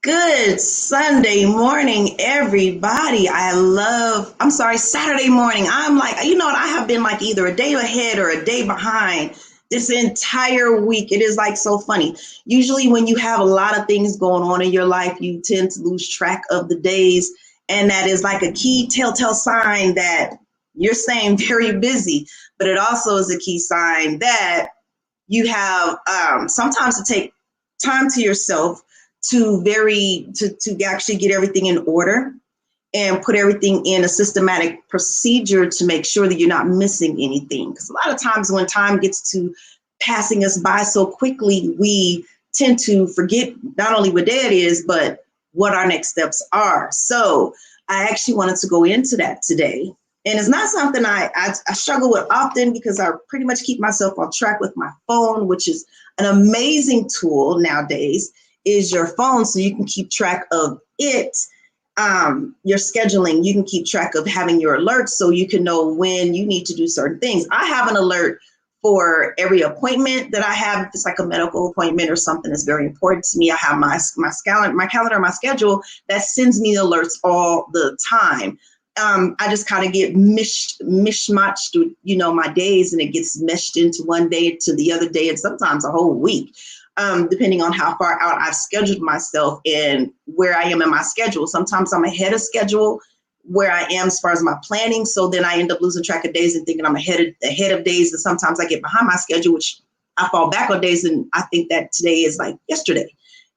Good Sunday morning, everybody. Saturday morning. I'm like, you know what? I have been like either a day ahead or a day behind this entire week. It is like so funny. Usually, when you have a lot of things going on in your life, you tend to lose track of the days. And that is like a key telltale sign that you're staying very busy. But it also is a key sign that you have sometimes to take time to yourself to actually get everything in order and put everything in a systematic procedure to make sure that you're not missing anything. Because a lot of times when time gets to passing us by so quickly, we tend to forget not only what day it is, but what our next steps are. So I actually wanted to go into that today. And it's not something I struggle with often because I pretty much keep myself on track with my phone, which is an amazing tool nowadays, is your phone, so you can keep track of it, your scheduling. You can keep track of having your alerts so you can know when you need to do certain things. I have an alert for every appointment that I have. If it's like a medical appointment or something that's very important to me, I have my calendar, my schedule that sends me alerts all the time. I just kind of get mishmatched with, my days, and it gets meshed into one day to the other day, and sometimes a whole week, depending on how far out I've scheduled myself and where I am in my schedule. Sometimes I'm ahead of schedule where I am as far as my planning, so then I end up losing track of days and thinking I'm ahead of days, and sometimes I get behind my schedule, which I fall back on days, and I think that today is like yesterday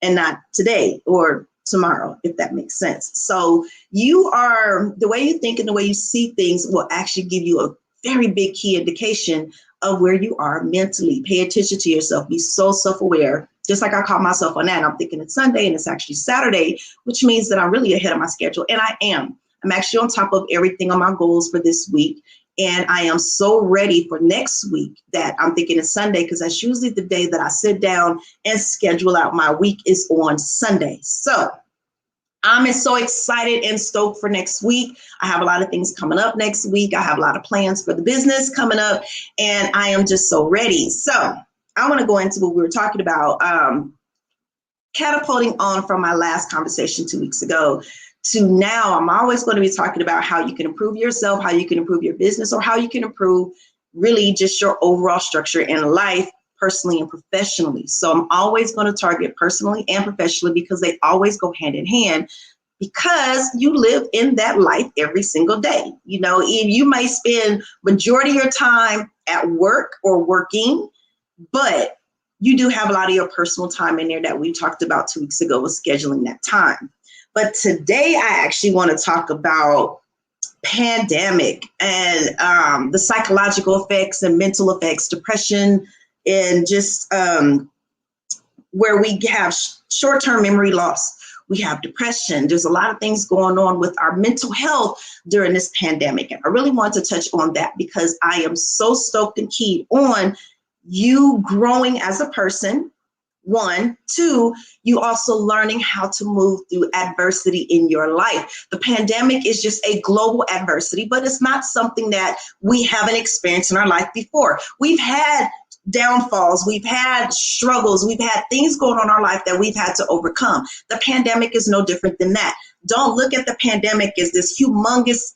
and not today or tomorrow, if that makes sense. So the way you think and the way you see things will actually give you a very big key indication of where you are mentally. Pay attention to yourself. Be so self-aware. Just like I caught myself on that. I'm thinking it's Sunday and it's actually Saturday, which means that I'm really ahead of my schedule. And I am. I'm actually on top of everything on my goals for this week. And I am so ready for next week that I'm thinking it's Sunday, because that's usually the day that I sit down and schedule out my week is on Sunday. So I'm so excited and stoked for next week. I have a lot of things coming up next week. I have a lot of plans for the business coming up, and I am just so ready. So I want to go into what we were talking about, catapulting on from my last conversation 2 weeks ago to now. I'm always going to be talking about how you can improve yourself, how you can improve your business, or how you can improve really just your overall structure in life, personally and professionally. So I'm always going to target personally and professionally because they always go hand in hand, because you live in that life every single day. You may spend majority of your time at work or working, but you do have a lot of your personal time in there that we talked about 2 weeks ago with scheduling that time. But today I actually want to talk about pandemic and the psychological effects and mental effects, depression, and just where we have short-term memory loss. We have depression. There's a lot of things going on with our mental health during this pandemic. And I really want to touch on that because I am so stoked and keyed on you growing as a person. 1, 2, you also learning how to move through adversity in your life. The pandemic is just a global adversity, but it's not something that we haven't experienced in our life before. We've had downfalls, we've had struggles, we've had things going on in our life that we've had to overcome. The pandemic is no different than that. Don't look at the pandemic as this humongous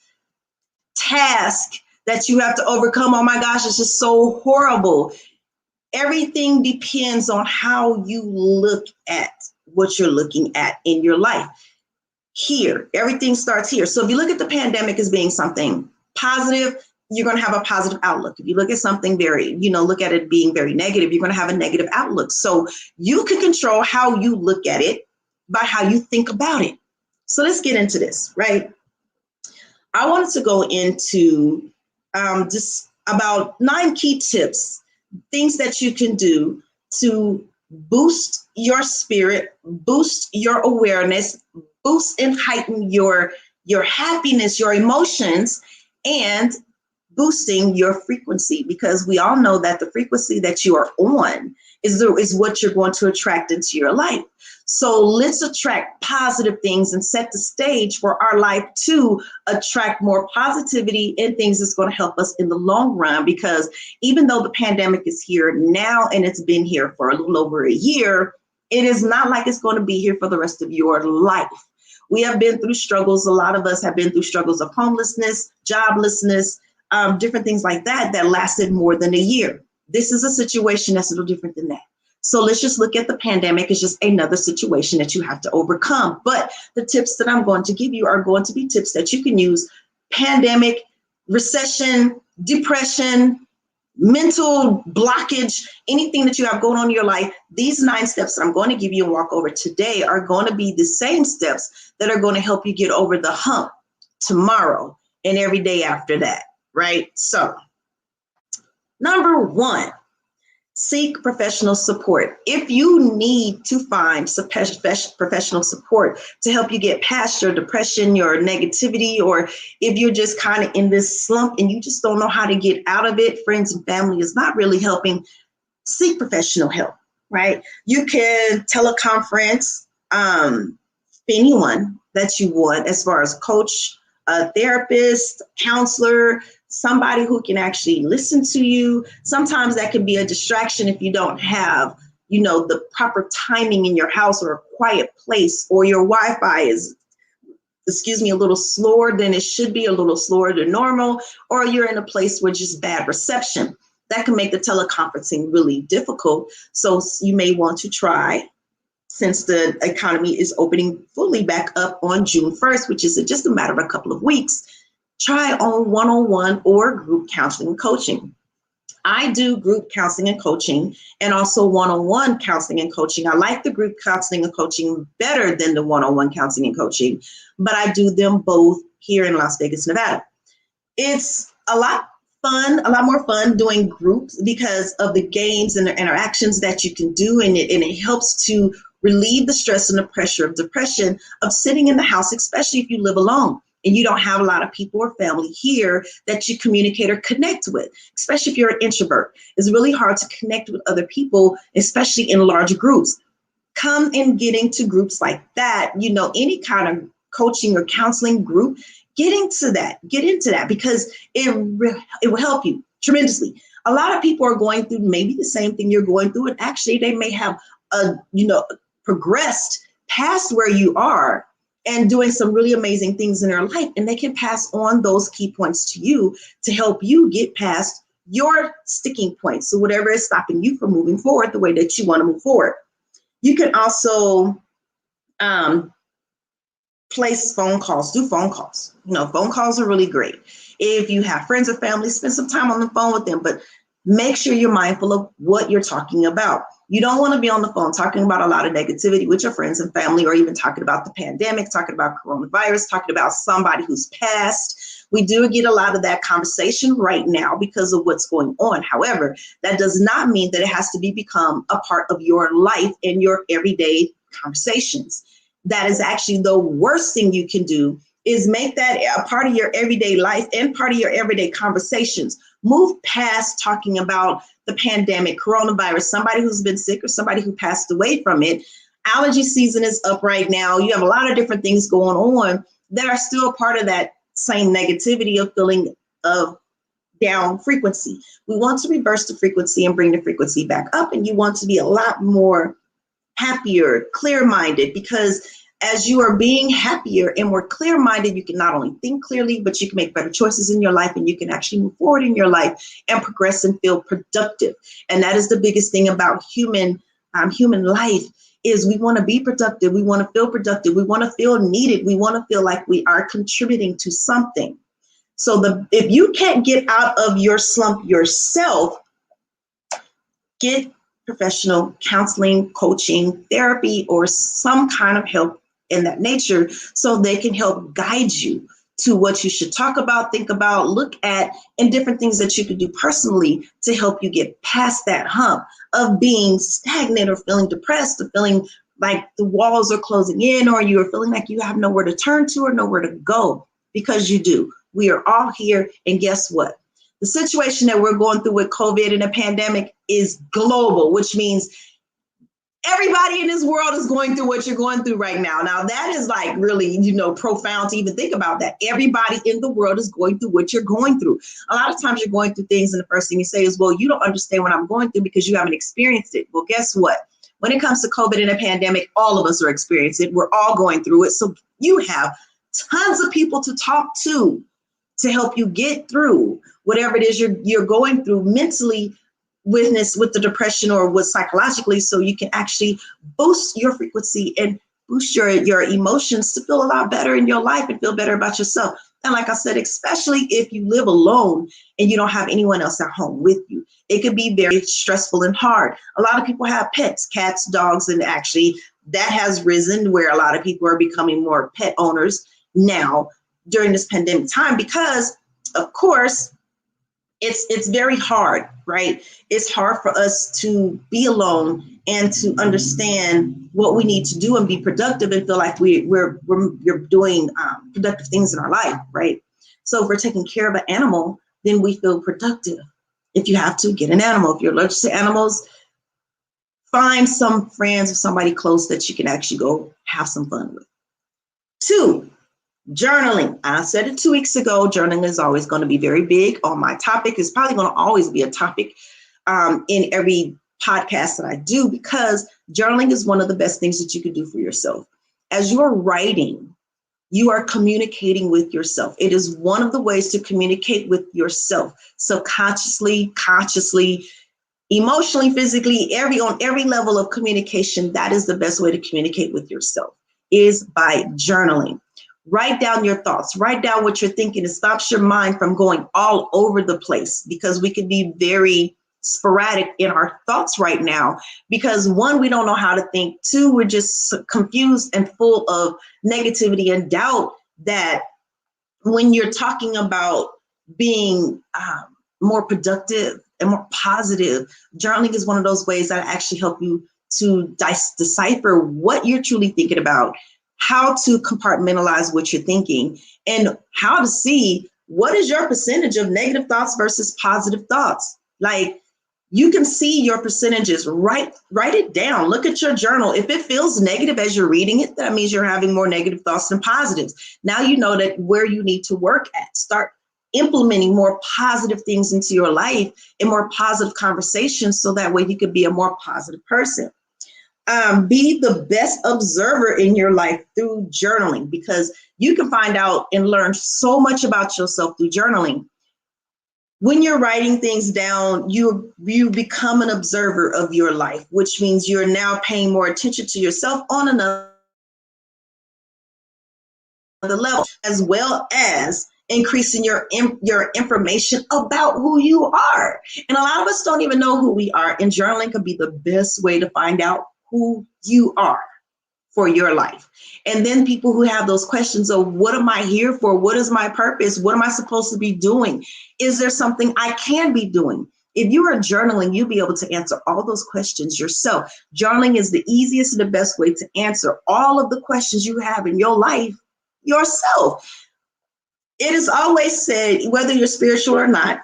task that you have to overcome. Oh my gosh, it's just so horrible. Everything depends on how you look at what you're looking at in your life. Here, everything starts here. So if you look at the pandemic as being something positive, you're going to have a positive outlook. If you look at something look at it being very negative, you're going to have a negative outlook. So you can control how you look at it by how you think about it. So let's get into this, right? I wanted to go into just about 9 key tips, things that you can do to boost your spirit, boost your awareness, boost and heighten your happiness, your emotions, and boosting your frequency, because we all know that the frequency that you are on is what you're going to attract into your life. So let's attract positive things and set the stage for our life to attract more positivity and things that's going to help us in the long run. Because even though the pandemic is here now and it's been here for a little over a year, It is not like it's going to be here for the rest of your life. We have been through struggles. A lot of us have been through struggles of homelessness, joblessness, different things like that that lasted more than a year. This is a situation that's a little different than that. So let's just look at the pandemic as just another situation that you have to overcome. But the tips that I'm going to give you are going to be tips that you can use. Pandemic, recession, depression, mental blockage, anything that you have going on in your life, these 9 steps that I'm going to give you and walk over today are going to be the same steps that are going to help you get over the hump tomorrow and every day after that, right? So, number 1, seek professional support. If you need to find professional support to help you get past your depression, your negativity, or if you're just kind of in this slump and you just don't know how to get out of it, friends and family is not really helping, seek professional help, right? You can teleconference anyone that you want, as far as coach, a therapist, counselor, somebody who can actually listen to you. Sometimes that can be a distraction if you don't have, the proper timing in your house or a quiet place, or your Wi-Fi is, a little slower than it should be, a little slower than normal, or you're in a place where just bad reception. That can make the teleconferencing really difficult. So you may want to try, since the economy is opening fully back up on June 1st, which is just a matter of a couple of weeks, try on one-on-one or group counseling and coaching. I do group counseling and coaching and also one-on-one counseling and coaching. I like the group counseling and coaching better than the one-on-one counseling and coaching, but I do them both here in Las Vegas, Nevada. It's a lot more fun doing groups because of the games and the interactions that you can do, and it helps to relieve the stress and the pressure of depression of sitting in the house, especially if you live alone and you don't have a lot of people or family here that you communicate or connect with, especially if you're an introvert. It's really hard to connect with other people, especially in large groups. Come and get into groups like that, any kind of coaching or counseling group, get into that because it will help you tremendously. A lot of people are going through maybe the same thing you're going through, and actually they may have progressed past where you are and doing some really amazing things in their life, and they can pass on those key points to you to help you get past your sticking points. So whatever is stopping you from moving forward the way that you want to move forward. You can also place phone calls, do phone calls. Phone calls are really great. If you have friends or family, spend some time on the phone with them, but make sure you're mindful of what you're talking about. You don't want to be on the phone talking about a lot of negativity with your friends and family, or even talking about the pandemic, talking about coronavirus, talking about somebody who's passed. We do get a lot of that conversation right now because of what's going on. However, that does not mean that it has to become a part of your life and your everyday conversations. That is actually the worst thing you can do, is make that a part of your everyday life and part of your everyday conversations. Move past talking about the pandemic, coronavirus, somebody who's been sick or somebody who passed away from it. Allergy season is up right now. You have a lot of different things going on that are still part of that same negativity of feeling of down frequency. We want to reverse the frequency and bring the frequency back up. And you want to be a lot more happier, clear-minded, because as you are being happier and more clear-minded, you can not only think clearly, but you can make better choices in your life, and you can actually move forward in your life and progress and feel productive. And that is the biggest thing about human life, is we want to be productive. We want to feel productive. We want to feel needed. We want to feel like we are contributing to something. So if you can't get out of your slump yourself, get professional counseling, coaching, therapy, or some kind of help in that nature, so they can help guide you to what you should talk about, think about, look at, and different things that you could do personally to help you get past that hump of being stagnant or feeling depressed or feeling like the walls are closing in, or you are feeling like you have nowhere to turn to or nowhere to go, because you do. We are all here, and guess what? The situation that we're going through with COVID and the pandemic is global, which means everybody in this world is going through what you're going through right now. Now, that is like really, profound to even think about that. Everybody in the world is going through what you're going through. A lot of times you're going through things, and the first thing you say is, well, you don't understand what I'm going through because you haven't experienced it. Well, guess what? when it comes to COVID and a pandemic, all of us are experiencing it. We're all going through it. So you have tons of people to talk to help you get through whatever it is you're going through mentally, with the depression or with psychologically, so you can actually boost your frequency and boost your emotions to feel a lot better in your life and feel better about yourself. And like I said, especially if you live alone and you don't have anyone else at home with you, it could be very stressful and hard. A lot of people have pets, cats, dogs, and actually that has risen where a lot of people are becoming more pet owners now during this pandemic time, because of course it's very hard, right? It's hard for us to be alone and to understand what we need to do and be productive and feel like we're doing productive things in our life, right? So if we're taking care of an animal, then we feel productive. If you have to, get an animal. If you're allergic to animals, find some friends or somebody close that you can actually go have some fun with. 2, journaling. I said it 2 weeks ago. Journaling is always going to be very big on my topic. It's probably going to always be a topic in every podcast that I do, because journaling is one of the best things that you can do for yourself. As you're writing, you are communicating with yourself. It is one of the ways to communicate with yourself, subconsciously, consciously, emotionally, physically, on every level of communication. That is the best way to communicate with yourself, is by journaling. Write down your thoughts, write down what you're thinking. It stops your mind from going all over the place, because we can be very sporadic in our thoughts right now, because 1, we don't know how to think. 2, we're just confused and full of negativity and doubt. That when you're talking about being more productive and more positive, journaling is one of those ways that actually help you to decipher what you're truly thinking about, how to compartmentalize what you're thinking, and how to see what is your percentage of negative thoughts versus positive thoughts. Like, you can see your percentages. Write it down. Look at your journal. If it feels negative as you're reading it, that means you're having more negative thoughts than positives. Now you know that where you need to work at. Start implementing more positive things into your life and more positive conversations, so that way you could be a more positive person. Be the best observer in your life through journaling, because you can find out and learn so much about yourself through journaling. When you're writing things down, you become an observer of your life, which means you're now paying more attention to yourself on another level, as well as increasing your information about who you are. And a lot of us don't even know who we are, and journaling could be the best way to find out who you are for your life. And then people who have those questions of, what am I here for? What is my purpose? What am I supposed to be doing? Is there something I can be doing? If you are journaling, you'll be able to answer all those questions yourself. Journaling is the easiest and the best way to answer all of the questions you have in your life yourself. It is always said, whether you're spiritual or not,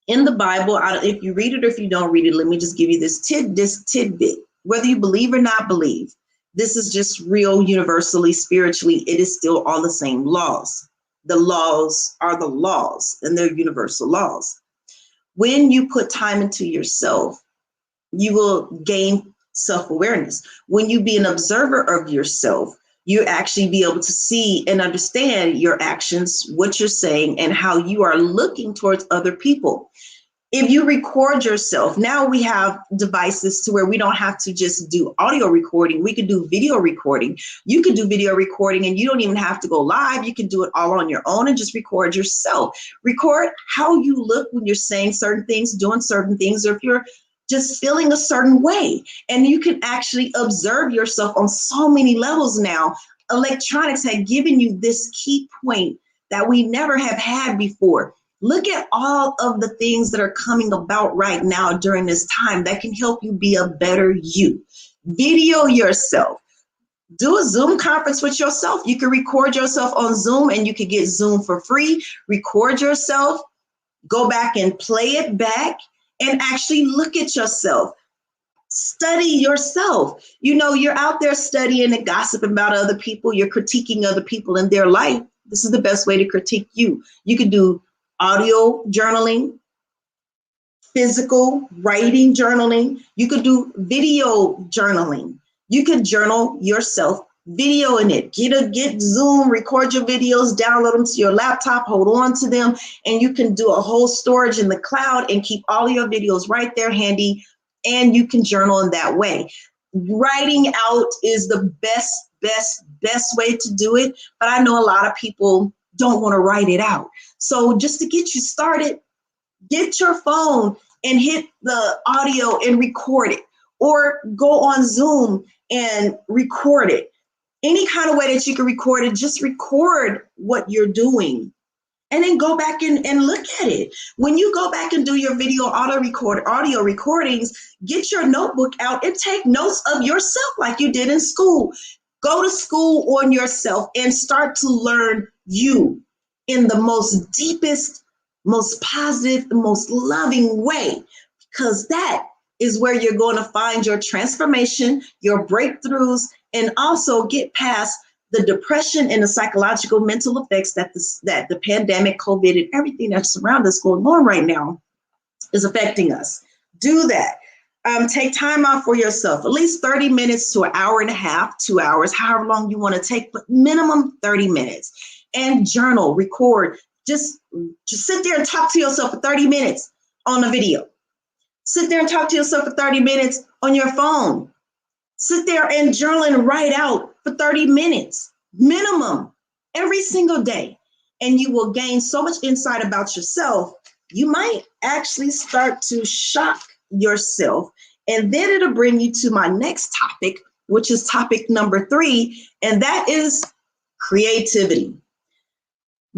in the Bible, if you read it or if you don't read it, let me just give you this tidbit. Whether you believe or not believe, this is just real universally, spiritually, it is still all the same laws. The laws are the laws, and they're universal laws. When you put time into yourself, you will gain self-awareness. When you be an observer of yourself, you actually be able to see and understand your actions, what you're saying, and how you are looking towards other people. If you record yourself, now we have devices to where we don't have to just do audio recording. We can do video recording. You can do video recording and you don't even have to go live. You can do it all on your own and just record yourself. Record how you look when you're saying certain things, doing certain things, or if you're just feeling a certain way. And you can actually observe yourself on so many levels now. Electronics have given you this key point that we never have had before. Look at all of the things that are coming about right now during this time that can help you be a better you. Video yourself. Do a Zoom conference with yourself. You can record yourself on Zoom and you can get Zoom for free. Record yourself, go back and play it back, and actually look at yourself. Study yourself. You know, you're out there studying and gossiping about other people. You're critiquing other people in their life. This is the best way to critique you. You can do audio journaling, physical writing journaling. You could do video journaling. You could journal yourself videoing it. Get Zoom, record your videos, download them to your laptop, hold on to them, and you can do a whole storage in the cloud and keep all your videos right there handy, and you can journal in that way. Writing out is the best way to do it, but I know a lot of people don't want to write it out. So just to get you started, get your phone and hit the audio and record it, or go on Zoom and record it. Any kind of way that you can record it, just record what you're doing and then go back and look at it. When you go back and do your audio recordings, get your notebook out and take notes of yourself like you did in school. Go to school on yourself and start to learn you in the most deepest, most positive, most loving way, because that is where you're going to find your transformation, your breakthroughs, and also get past the depression and the psychological mental effects that the pandemic, COVID, and everything that's around us going on right now is affecting us. Do that. Take time out for yourself, at least 30 minutes to an hour and a half, 2 hours, however long you want to take, but minimum 30 minutes. And journal, record. Just sit there and talk to yourself for 30 minutes on a video. Sit there and talk to yourself for 30 minutes on your phone. Sit there and journal and write out for 30 minutes, minimum, every single day. And you will gain so much insight about yourself. You might actually start to shock yourself. And then it'll bring you to my next topic, which is topic number 3, and that is creativity.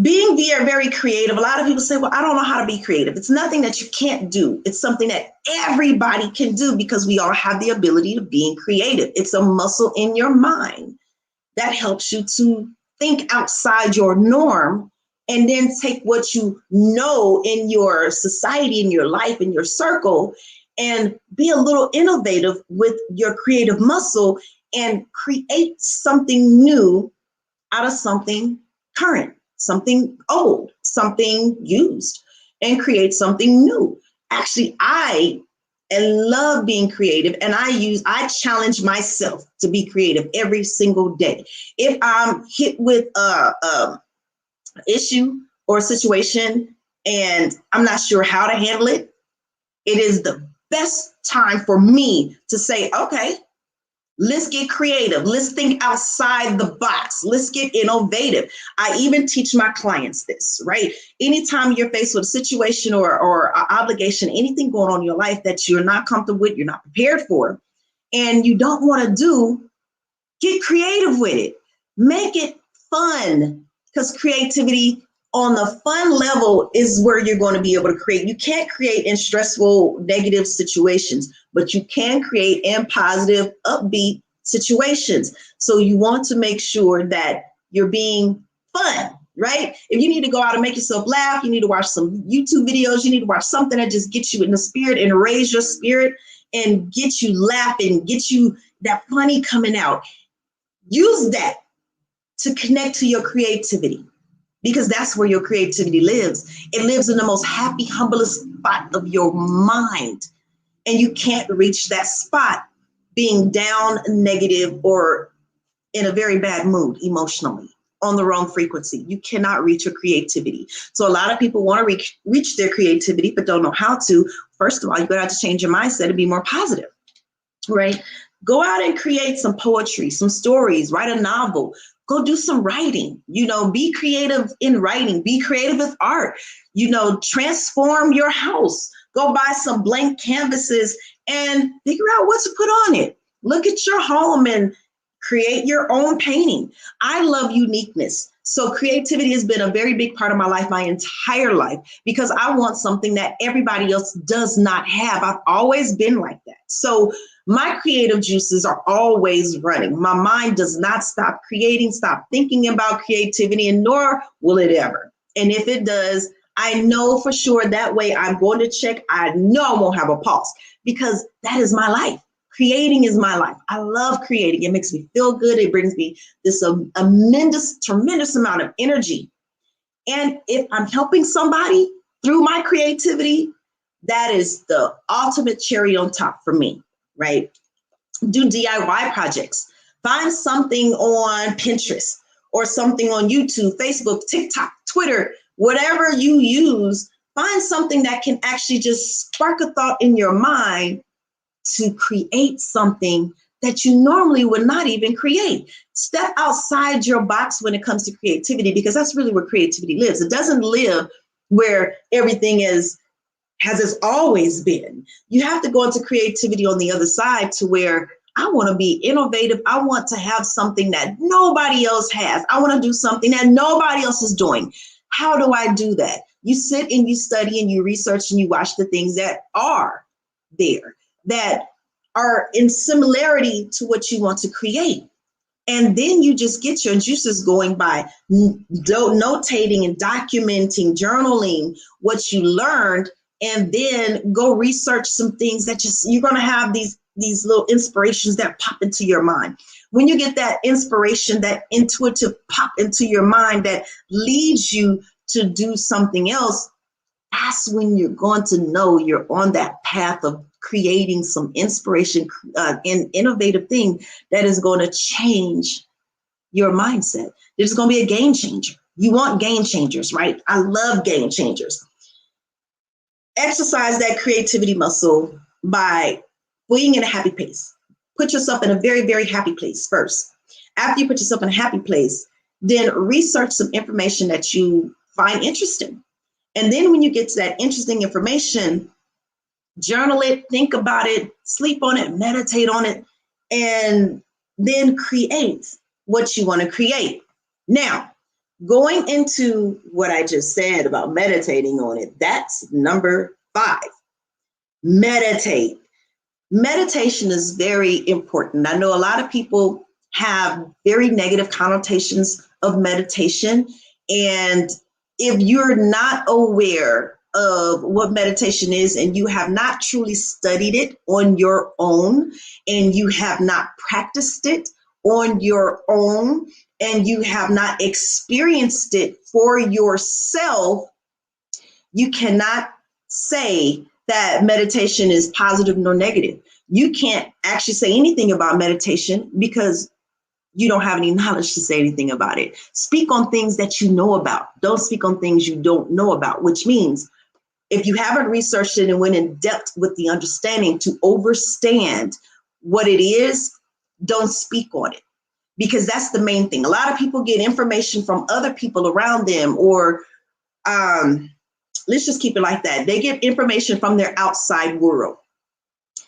Being very creative. A lot of people say, well, I don't know how to be creative. It's nothing that you can't do. It's something that everybody can do, because we all have the ability to being creative. It's a muscle in your mind that helps you to think outside your norm, and then take what you know in your society, in your life, in your circle, and be a little innovative with your creative muscle and create something new out of something current, something old, something used, and create something new. Actually, I love being creative, and I challenge myself to be creative every single day. If I'm hit with a issue or a situation and I'm not sure how to handle it, it is the best time for me to say, okay, let's get creative. Let's think outside the box. Let's get innovative. I even teach my clients this, right? Anytime you're faced with a situation or an obligation, anything going on in your life that you're not comfortable with, you're not prepared for, and you don't want to do, get creative with it. Make it fun, because creativity on the fun level is where you're going to be able to create. You can't create in stressful, negative situations, but you can create in positive, upbeat situations. So you want to make sure that you're being fun, right? If you need to go out and make yourself laugh, you need to watch some YouTube videos, you need to watch something that just gets you in the spirit and raise your spirit and get you laughing, get you that funny coming out. Use that to connect to your creativity, because that's where your creativity lives. It lives in the most happy, humblest spot of your mind. And you can't reach that spot being down, negative, or in a very bad mood emotionally, on the wrong frequency. You cannot reach your creativity. So a lot of people want to reach their creativity, but don't know how to. First of all, you're going to have to change your mindset and be more positive, right? Go out and create some poetry, some stories, write a novel. Go do some writing, be creative in writing, be creative with art, transform your house, go buy some blank canvases and figure out what to put on it. Look at your home and create your own painting. I love uniqueness. So creativity has been a very big part of my life, my entire life, because I want something that everybody else does not have. I've always been like that. So my creative juices are always running. My mind does not stop creating, stop thinking about creativity, and nor will it ever. And if it does, I know for sure that way I'm going to check. I know I won't have a pulse, because that is my life. Creating is my life. I love creating. It makes me feel good. It brings me this tremendous amount of energy. And if I'm helping somebody through my creativity, That is the ultimate cherry on top for me, right? Do DIY projects. Find something on Pinterest or something on YouTube, Facebook, TikTok, Twitter, whatever you use. Find something that can actually just spark a thought in your mind to create something that you normally would not even create. Step outside your box when it comes to creativity, because that's really where creativity lives. It doesn't live where everything is has always been. You have to go into creativity on the other side to where I want to be innovative. I want to have something that nobody else has. I want to do something that nobody else is doing. How do I do that? You sit and you study and you research and you watch the things that are there, that are in similarity to what you want to create. And then you just get your juices going by notating and documenting, journaling what you learned, and then go research some things that just, you're going to have these little inspirations that pop into your mind. When you get that inspiration, that intuitive pop into your mind that leads you to do something else, that's when you're going to know you're on that path of creating some inspiration and innovative thing that is going to change your mindset. It's going to be a game changer. You want game changers, right? I love game changers. Exercise that creativity muscle by being in a happy place. Put yourself in a very, very happy place first. After you put yourself in a happy place, then research some information that you find interesting. And then when you get to that interesting information, journal it, think about it, sleep on it, meditate on it, and then create what you want to create. Now, going into what I just said about meditating on it, that's number 5. Meditate. Meditation is very important. I know a lot of people have very negative connotations of meditation. And if you're not aware of what meditation is and you have not truly studied it on your own, and you have not practiced it on your own, and you have not experienced it for yourself, you cannot say that meditation is positive nor negative. You can't actually say anything about meditation because you don't have any knowledge to say anything about it. Speak on things that you know about. Don't speak on things you don't know about, which means if you haven't researched it and went in depth with the understanding to understand what it is, don't speak on it, because that's the main thing. A lot of people get information from other people around them, or let's just keep it like that. They get information from their outside world.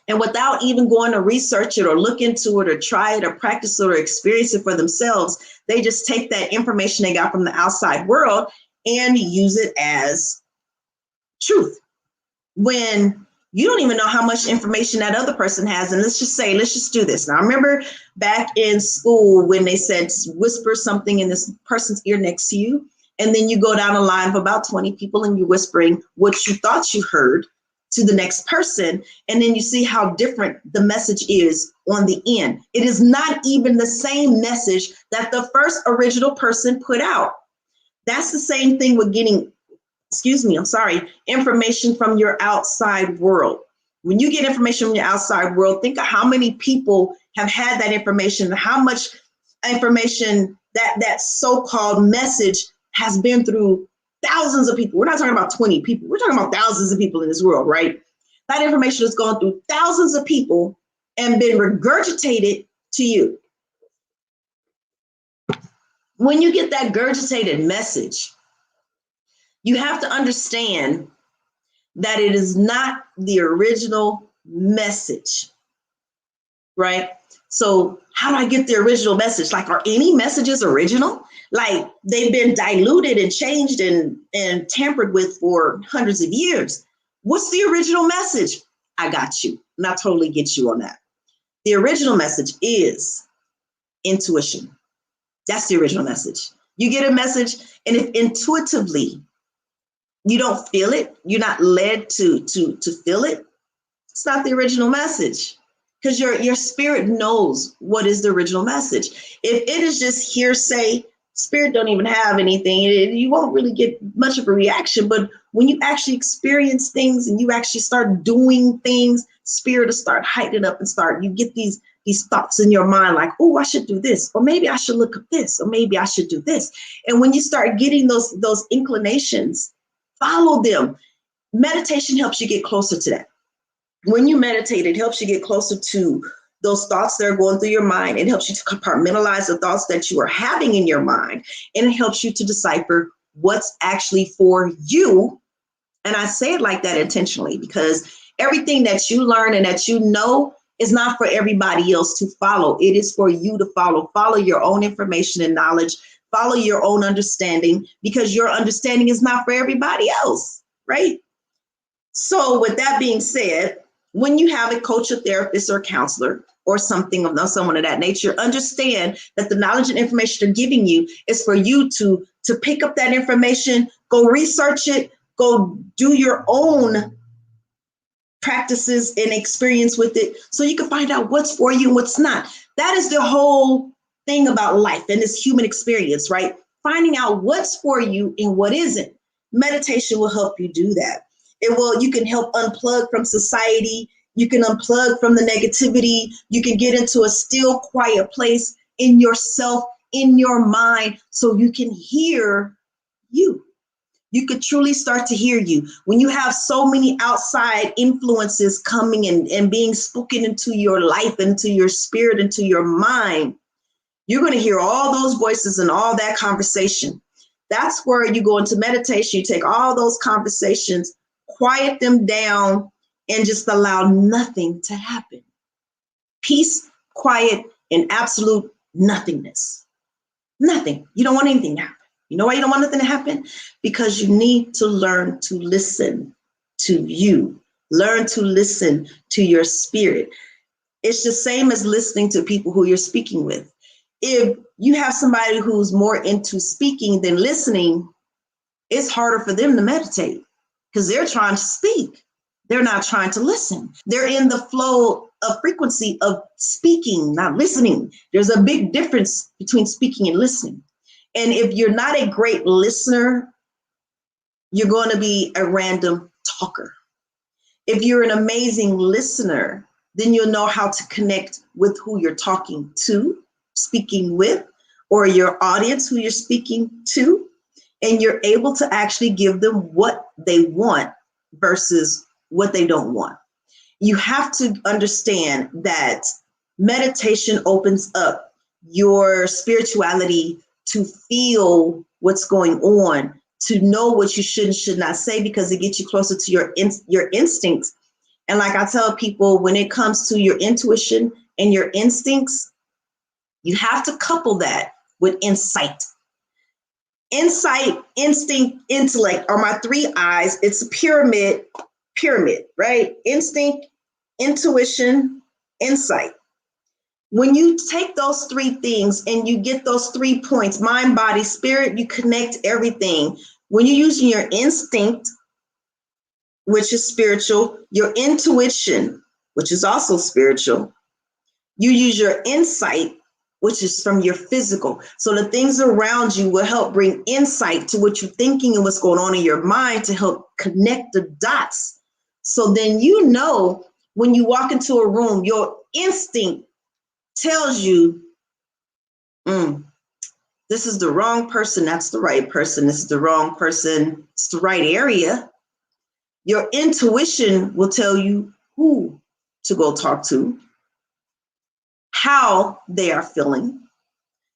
And without even going to research it or look into it or try it or practice it or experience it for themselves, they just take that information they got from the outside world and use it as truth, when you don't even know how much information that other person has. And let's just do this. Now, I remember back in school when they said whisper something in this person's ear next to you, and then you go down a line of about 20 people and you're whispering what you thought you heard to the next person, and then you see how different the message is on the end. It is not even the same message that the first original person put out. That's the same thing with getting information from your outside world. When you get information from your outside world, think of how many people have had that information, how much information that so-called message has been through thousands of people. We're not talking about 20 people. We're talking about thousands of people in this world, right? That information has gone through thousands of people and been regurgitated to you. When you get that regurgitated message, you have to understand that it is not the original message, right? So how do I get the original message? Like, are any messages original? Like, they've been diluted and changed and tampered with for hundreds of years. What's the original message? I got you. And I totally get you on that. The original message is intuition. That's the original message. You get a message, and if intuitively you don't feel it, you're not led to feel it, it's not the original message, because your spirit knows what is the original message. If it is just hearsay, Spirit don't even have anything. You won't really get much of a reaction. But when you actually experience things and you actually start doing things, spirit will start heightening up and you get these thoughts in your mind like, oh, I should do this, or maybe I should look up this, or maybe I should do this. And when you start getting those inclinations, follow them. Meditation helps you get closer to that. When you meditate, it helps you get closer to those thoughts that are going through your mind. It helps you to compartmentalize the thoughts that you are having in your mind. And it helps you to decipher what's actually for you. And I say it like that intentionally because everything that you learn and that you know is not for everybody else to follow. It is for you to follow. Follow your own information and knowledge. Follow your own understanding, because your understanding is not for everybody else, right? So with that being said, when you have a coach, a therapist, or a counselor, or someone of that nature, understand that the knowledge and information they're giving you is for you to pick up that information, go research it, go do your own practices and experience with it so you can find out what's for you and what's not. That is the whole thing about life and this human experience, right? Finding out what's for you and what isn't. Meditation will help you do that. You can help unplug from society. You can unplug from the negativity. You can get into a still, quiet place in yourself, in your mind, so you can hear you. You could truly start to hear you. When you have so many outside influences coming and being spoken into your life, into your spirit, into your mind, you're going to hear all those voices and all that conversation. That's where you go into meditation. You take all those conversations, quiet them down, and just allow nothing to happen. Peace, quiet, and absolute nothingness. Nothing. You don't want anything to happen. You know why you don't want nothing to happen? Because you need to learn to listen to you. Learn to listen to your spirit. It's the same as listening to people who you're speaking with. If you have somebody who's more into speaking than listening, it's harder for them to meditate because they're trying to speak. They're not trying to listen. They're in the flow of frequency of speaking, not listening. There's a big difference between speaking and listening. And if you're not a great listener, you're going to be a random talker. If you're an amazing listener, then you'll know how to connect with who you're talking to, speaking with, or your audience who you're speaking to, and you're able to actually give them what they want versus what they don't want. You have to understand that meditation opens up your spirituality to feel what's going on, to know what you should and should not say, because it gets you closer to your instincts. And like I tell people, when it comes to your intuition and your instincts, you have to couple that with insight. Insight, instinct, intellect are my three eyes. It's a pyramid, right? Instinct, intuition, insight. When you take those three things and you get those 3 points, mind, body, spirit, you connect everything. When you're using your instinct, which is spiritual, your intuition, which is also spiritual, you use your insight, which is from your physical. So the things around you will help bring insight to what you're thinking and what's going on in your mind to help connect the dots. So then you know when you walk into a room, your instinct tells you, this is the wrong person, that's the right person, this is the wrong person, it's the right area. Your intuition will tell you who to go talk to, how they are feeling,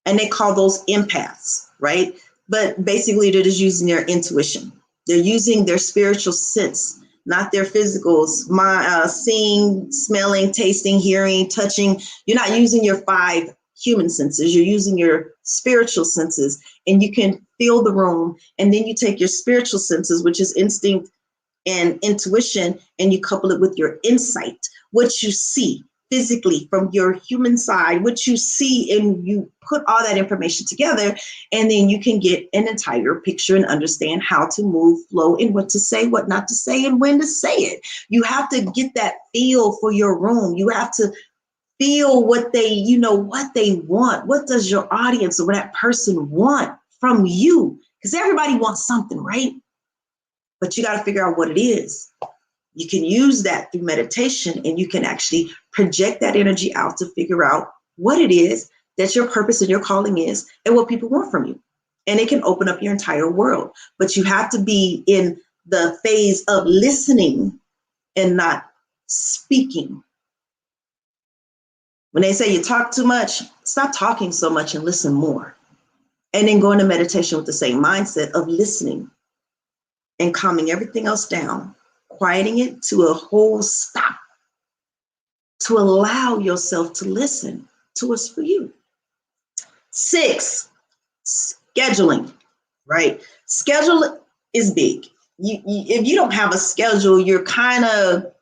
and they call those empaths, right? But basically they're just using their intuition. They're using their spiritual sense, not their physicals, seeing, smelling, tasting, hearing, touching. You're not using your 5 human senses. You're using your spiritual senses, and you can feel the room. And then you take your spiritual senses, which is instinct and intuition, and you couple it with your insight, what you see physically from your human side, what you see, and you put all that information together, and then you can get an entire picture and understand how to move, flow, and what to say, what not to say, and when to say it. You have to get that feel for your room. You have to Feel what what they want. What does your audience or that person want from you? Because everybody wants something, right? But you got to figure out what it is. You can use that through meditation, and you can actually project that energy out to figure out what it is that your purpose and your calling is and what people want from you. And it can open up your entire world. But you have to be in the phase of listening and not speaking. When they say you talk too much, stop talking so much and listen more. And then go into meditation with the same mindset of listening and calming everything else down, quieting it to a whole stop, to allow yourself to listen to what's for you. 6, scheduling, right? Schedule is big. If you don't have a schedule, you're kind of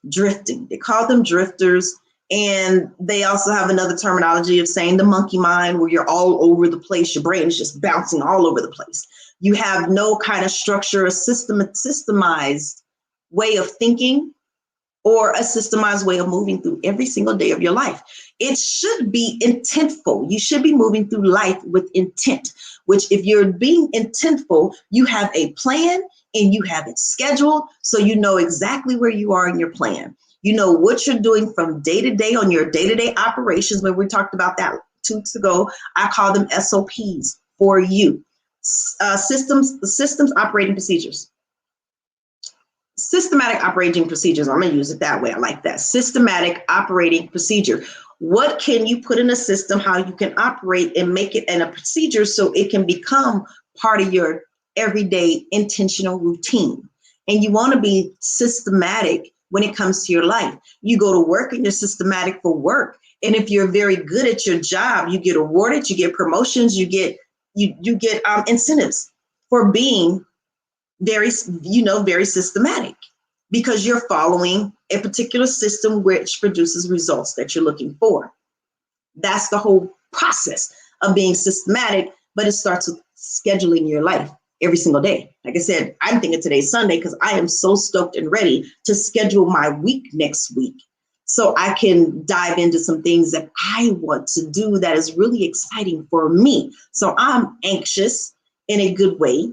drifting. They call them drifters. And they also have another terminology of saying the monkey mind, where you're all over the place. Your brain is just bouncing all over the place. You have no kind of structure, a systemized way of thinking, or a systemized way of moving through every single day of your life. It should be intentful. You should be moving through life with intent, which if you're being intentful, you have a plan and you have it scheduled, so you know exactly where you are in your plan. You know what you're doing from day to day on your day-to-day operations. When we talked about that 2 weeks ago, I call them SOPs for you. Systems operating procedures. Systematic operating procedures. I'm going to use it that way. I like that. Systematic operating procedure. What can you put in a system, how you can operate and make it in a procedure so it can become part of your everyday intentional routine. And you want to be systematic when it comes to your life. You go to work and you're systematic for work. And if you're very good at your job, you get awarded, you get promotions, you get incentives for being very systematic, because you're following a particular system which produces results that you're looking for. That's the whole process of being systematic, but it starts with scheduling your life every single day. Like I said, I'm thinking today's Sunday because I am so stoked and ready to schedule my week next week so I can dive into some things that I want to do that is really exciting for me. So I'm anxious in a good way,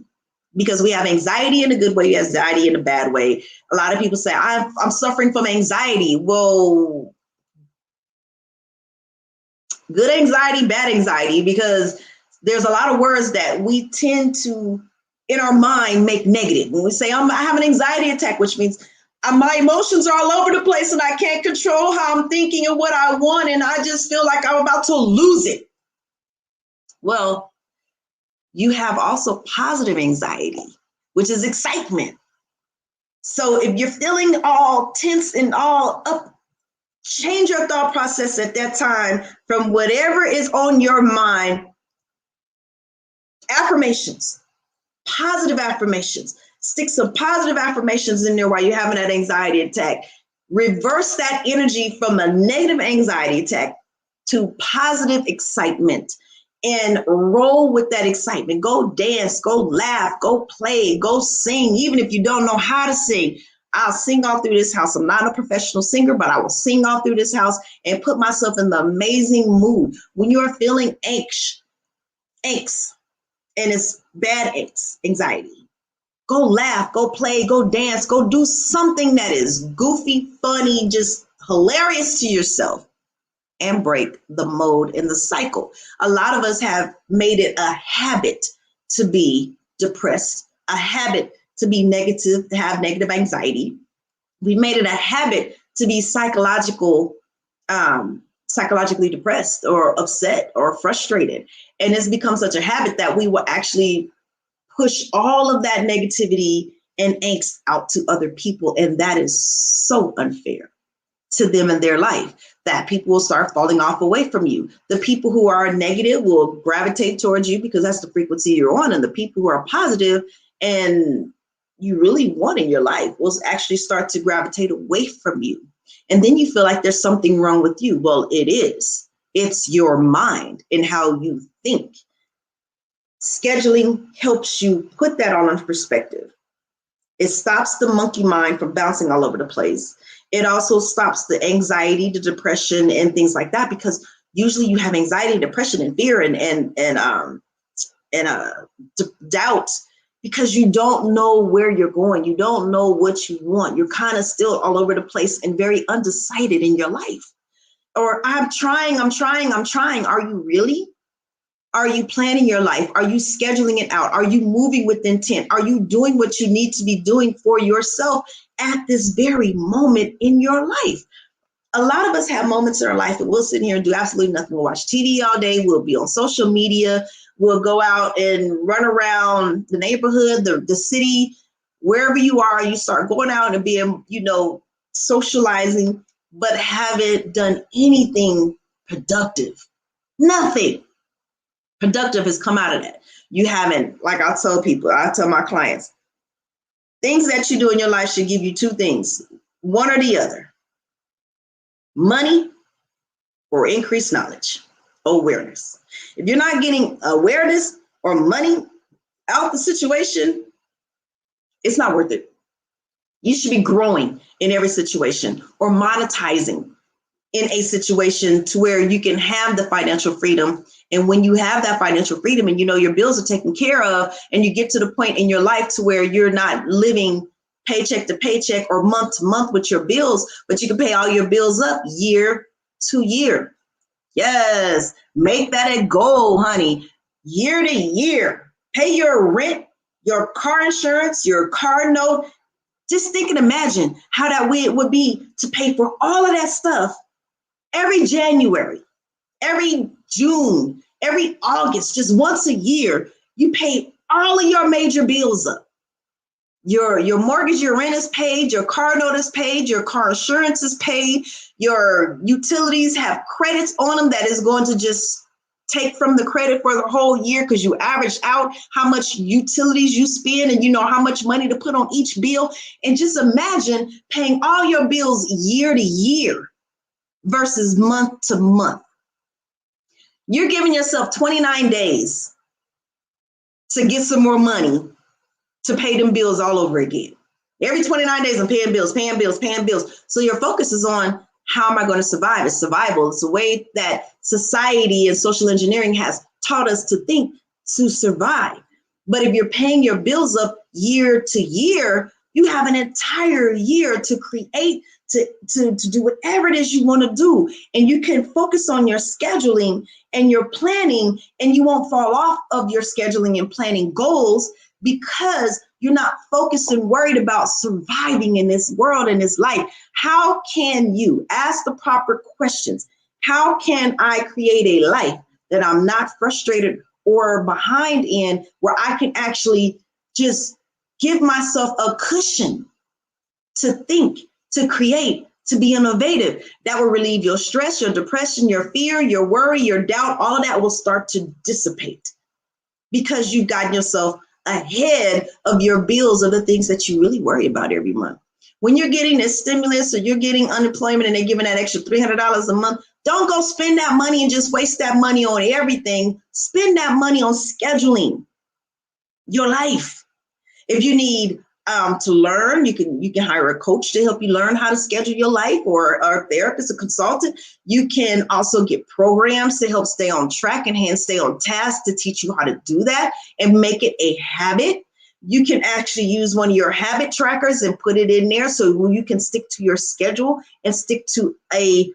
because we have anxiety in a good way, anxiety in a bad way. A lot of people say, I'm suffering from anxiety. Well, good anxiety, bad anxiety, because there's a lot of words that we tend to, in our mind, make negative. When we say, I have an anxiety attack, which means my emotions are all over the place and I can't control how I'm thinking and what I want, and I just feel like I'm about to lose it. Well, you have also positive anxiety, which is excitement. So if you're feeling all tense and all up, change your thought process at that time from whatever is on your mind. Affirmations, positive affirmations. Stick some positive affirmations in there while you're having that anxiety attack. Reverse that energy from a negative anxiety attack to positive excitement, and roll with that excitement. Go dance, go laugh, go play, go sing. Even if you don't know how to sing, I'll sing all through this house. I'm not a professional singer, but I will sing all through this house and put myself in the amazing mood. When you're feeling angst, and it's bad anxiety, go laugh, go play, go dance, go do something that is goofy, funny, just hilarious to yourself, and break the mode and the cycle. A lot of us have made it a habit to be depressed, a habit to be negative, to have negative anxiety. We made it a habit to be psychologically depressed or upset or frustrated. And it's become such a habit that we will actually push all of that negativity and angst out to other people. And that is so unfair to them in their life, that people will start falling off away from you. The people who are negative will gravitate towards you because that's the frequency you're on. And the people who are positive and you really want in your life will actually start to gravitate away from you. And then you feel like there's something wrong with you. Well, it is. It's your mind and how you think. Scheduling helps you put that all in perspective. It stops the monkey mind from bouncing all over the place. It also stops the anxiety, the depression, and things like that, because usually you have anxiety, depression, and fear, and doubt, because you don't know where you're going. You don't know what you want. You're kind of still all over the place and very undecided in your life. Or I'm trying. Are you really? Are you planning your life? Are you scheduling it out? Are you moving with intent? Are you doing what you need to be doing for yourself at this very moment in your life? A lot of us have moments in our life that we'll sit here and do absolutely nothing. We'll watch TV all day. We'll be on social media. We'll go out and run around the neighborhood, the city, wherever you are. You start going out and being, socializing, but haven't done anything productive. Nothing productive has come out of that. You haven't, like I tell my clients, things that you do in your life should give you two things, one or the other: money or increased knowledge, awareness. If you're not getting awareness or money out the situation, it's not worth it. You should be growing in every situation or monetizing in a situation to where you can have the financial freedom. And when you have that financial freedom and your bills are taken care of, and you get to the point in your life to where you're not living paycheck to paycheck or month to month with your bills, but you can pay all your bills up year to year. Yes, make that a goal, honey. Year to year, pay your rent, your car insurance, your car note. Just think and imagine how that would be to pay for all of that stuff every January, every June, every August, just once a year. You pay all of your major bills up. Your mortgage, your rent is paid, your car note is paid, your car insurance is paid, your utilities have credits on them that is going to just take from the credit for the whole year, because you average out how much utilities you spend and you know how much money to put on each bill. And just imagine paying all your bills year to year versus month to month. You're giving yourself 29 days to get some more money to pay them bills all over again. Every 29 days I'm paying bills. So your focus is on, how am I going to survive? It's survival. It's a way that society and social engineering has taught us to think, to survive. But if you're paying your bills up year to year, you have an entire year to create, to do whatever it is you want to do. And you can focus on your scheduling and your planning, and you won't fall off of your scheduling and planning goals, because you're not focused and worried about surviving in this world, in this life. How can you ask the proper questions? How can I create a life that I'm not frustrated or behind in, where I can actually just give myself a cushion to think, to create, to be innovative? That will relieve your stress, your depression, your fear, your worry, your doubt. All of that will start to dissipate, because you've gotten yourself ahead of your bills, of the things that you really worry about every month. When you're getting this stimulus or you're getting unemployment and they're giving that extra $300 a month, don't go spend that money and just waste that money on everything. Spend that money on scheduling your life. If you need to learn, you can hire a coach to help you learn how to schedule your life, or a therapist, a consultant. You can also get programs to help stay on track and stay on task, to teach you how to do that and make it a habit. You can actually use one of your habit trackers and put it in there, so you can stick to your schedule and stick to a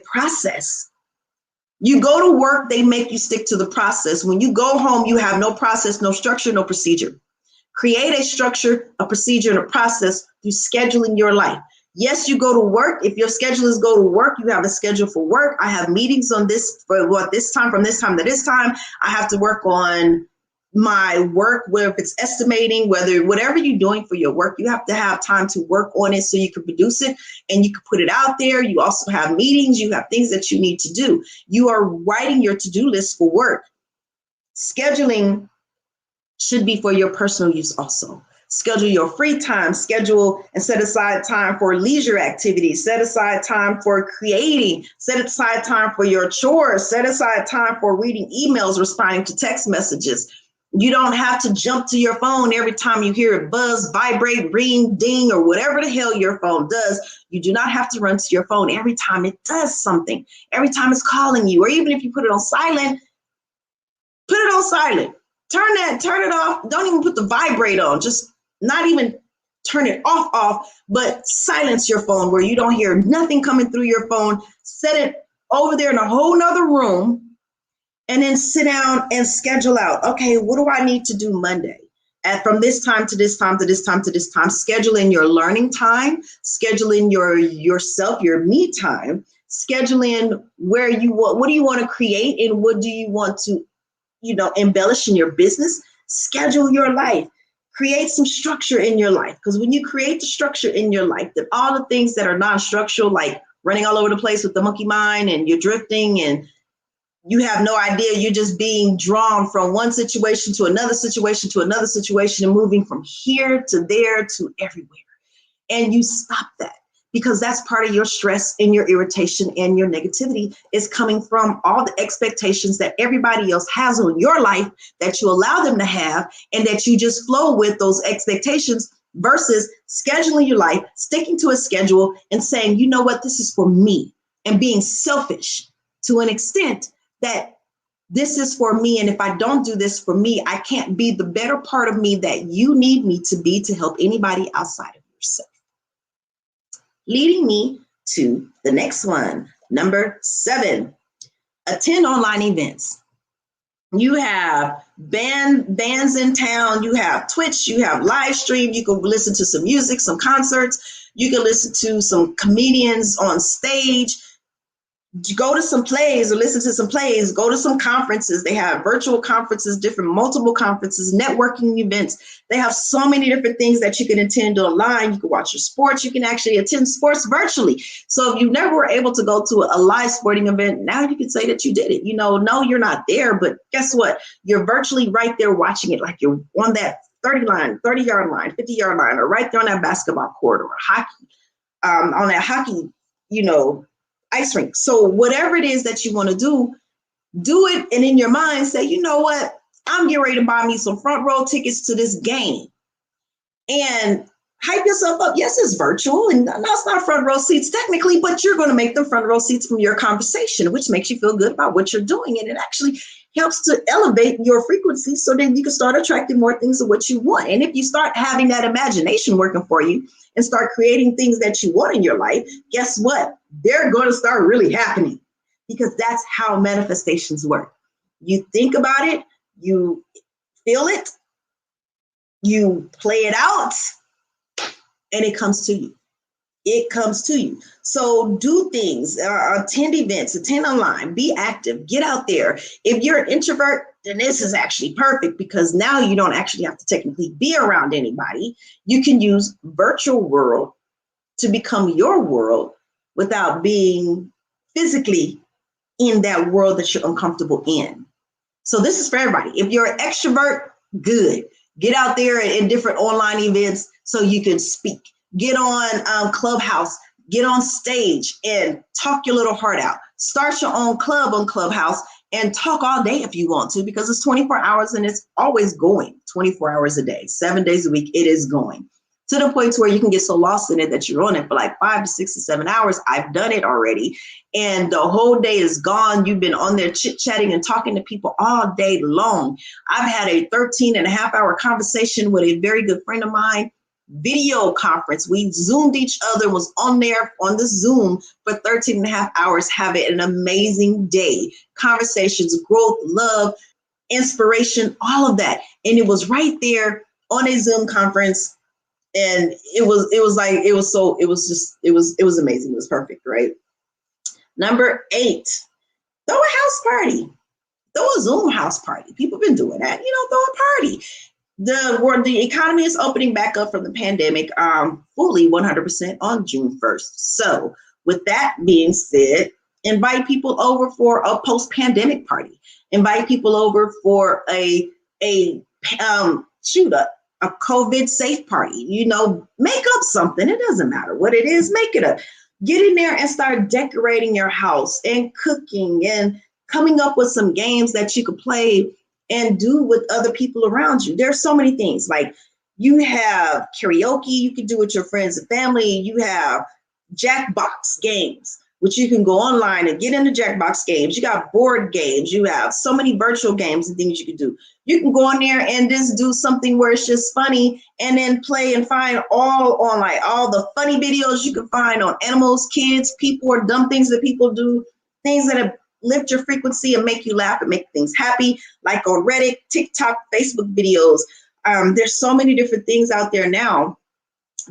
process. You go to work, they make you stick to the process. When you go home, you have no process, no structure, no procedure. Create a structure, a procedure, and a process through scheduling your life. Yes, you go to work. If your schedule is go to work, you have a schedule for work. I have meetings on this, for this time, from this time to this time. I have to work on my work, whether it's estimating, whatever you're doing for your work, you have to have time to work on it so you can produce it and you can put it out there. You also have meetings, you have things that you need to do. You are writing your to-do list for work. Scheduling should be for your personal use also. Schedule your free time, schedule and set aside time for leisure activities, set aside time for creating, set aside time for your chores, set aside time for reading emails, responding to text messages. You don't have to jump to your phone every time you hear it buzz, vibrate, ring, ding, or whatever the hell your phone does. You do not have to run to your phone every time it does something, every time it's calling you, or even if you put it on silent, put it on silent. Turn it off. Don't even put the vibrate on. Just not even turn it off, but silence your phone where you don't hear nothing coming through your phone. Set it over there in a whole nother room. And then sit down and schedule out, okay, what do I need to do Monday? And from this time to this time to this time to this time, schedule in your learning time, schedule in yourself, your me time, schedule in what do you want to create and what do you want to, embellish in your business. Schedule your life. Create some structure in your life. Because when you create the structure in your life, then all the things that are non-structural, like running all over the place with the monkey mind and you're drifting and you have no idea, you're just being drawn from one situation to another situation to another situation and moving from here to there to everywhere. And you stop that because that's part of your stress and your irritation and your negativity is coming from all the expectations that everybody else has on your life that you allow them to have and that you just flow with those expectations versus scheduling your life, sticking to a schedule and saying, you know what, this is for me, and being selfish to an extent that this is for me. And if I don't do this for me, I can't be the better part of me that you need me to be to help anybody outside of yourself. Leading me to the next one, number 7, attend online events. You have bands in town, you have Twitch, you have live stream, you can listen to some music, some concerts, you can listen to some comedians on stage. Go to some plays or listen to some plays, go to some conferences. They have virtual conferences, multiple conferences, networking events. They have so many different things that you can attend online. You can watch your sports. You can actually attend sports virtually. So if you never were able to go to a live sporting event, now you can say that you did it. No, you're not there, but guess what? You're virtually right there watching it like you're on that 30-yard line, 50-yard line, or right there on that basketball court or hockey, on that hockey, ice rink. So whatever it is that you want to do it. And in your mind say, you know what? I'm getting ready to buy me some front row tickets to this game and hype yourself up. Yes, it's virtual and no, it's not front row seats technically, but you're going to make them front row seats from your conversation, which makes you feel good about what you're doing. And it actually helps to elevate your frequency so then you can start attracting more things of what you want. And if you start having that imagination working for you and start creating things that you want in your life, guess what? They're going to start really happening because that's how manifestations work. You think about it, you feel it, you play it out, and it comes to you. It comes to you. So do things, attend events, attend online, be active, get out there. If you're an introvert, then this is actually perfect because now you don't actually have to technically be around anybody. You can use virtual world to become your world without being physically in that world that you're uncomfortable in. So this is for everybody. If you're an extrovert, good. Get out there in different online events so you can speak. Get on Clubhouse, get on stage and talk your little heart out. Start your own club on Clubhouse and talk all day if you want to because it's 24 hours and it's always going 24 hours a day, 7 days a week. It is going to the point where you can get so lost in it that you're on it for like 5 to 6 to 7 hours. I've done it already. And the whole day is gone. You've been on there chit-chatting and talking to people all day long. I've had a 13.5-hour conversation with a very good friend of mine, video conference. We Zoomed each other, was on there on the Zoom for 13.5 hours, having an amazing day. Conversations, growth, love, inspiration, all of that. And it was right there on a Zoom conference. And it was amazing. It was perfect, right? Number 8, throw a house party. Throw a Zoom house party. People have been doing that. Throw a party. The economy is opening back up from the pandemic fully 100% on June 1st. So with that being said, invite people over for a post-pandemic party. Invite people over for a COVID safe party. Make up something. It doesn't matter what it is. Make it up. Get in there and start decorating your house and cooking and coming up with some games that you could play and do with other people around you. There's so many things. Like, you have karaoke you can do with your friends and family. You have Jackbox games, which you can go online and get into Jackbox games. You got board games. You have so many virtual games and things you can do. You can go on there and just do something where it's just funny, and then play and find all the funny videos you can find on animals, kids, people, or dumb things that people do, things that lift your frequency and make you laugh and make things happy, like on Reddit, TikTok, Facebook videos. There's so many different things out there now